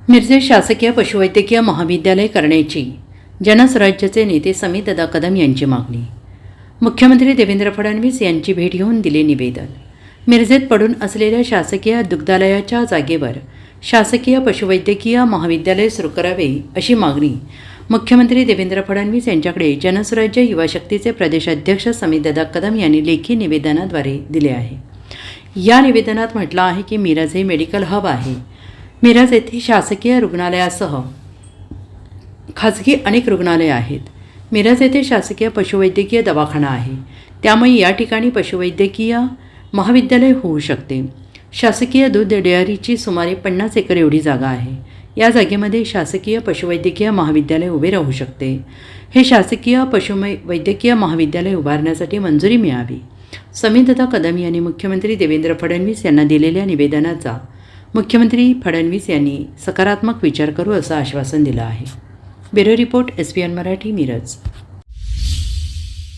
मिरजेत शासकीय पशुवैद्यकीय महाविद्यालय करण्याची जनस्वराज्याचे नेते समीरदादा कदम यांची मागणी. मुख्यमंत्री देवेंद्र फडणवीस यांची भेट घेऊन दिले निवेदन. मिरजेत पडून असलेल्या शासकीय दुग्धालयाच्या जागेवर शासकीय पशुवैद्यकीय महाविद्यालय सुरू करावे अशी मागणी मुख्यमंत्री देवेंद्र फडणवीस यांच्याकडे जनस्वराज्य युवा शक्तीचे प्रदेशाध्यक्ष समीरदादा कदम यांनी लेखी निवेदनाद्वारे दिले आहे. या निवेदनात म्हटलं आहे की मिरज हे मेडिकल हब आहे. मिरज येथे शासकीय रुग्णालयासह खाजगी अनेक रुग्णालये आहेत. मिरज येथे शासकीय पशुवैद्यकीय दवाखाना आहे. त्यामुळे या ठिकाणी पशुवैद्यकीय महाविद्यालय होऊ शकते. शासकीय दूध डेअरीची सुमारे 50 एकर एवढी जागा आहे. या जागेमध्ये शासकीय पशुवैद्यकीय महाविद्यालय उभे राहू शकते. हे शासकीय पशुवैद्यकीय महाविद्यालय उभारण्यासाठी मंजुरी मिळावी. समीरदादा कदम यांनी मुख्यमंत्री देवेंद्र फडणवीस यांना दिलेल्या निवेदनाचा मुख्यमंत्री फडणवीस यांनी सकारात्मक विचार करू असं आश्वासन दिलं आहे. Bureau report SBN Marathi, Miraj.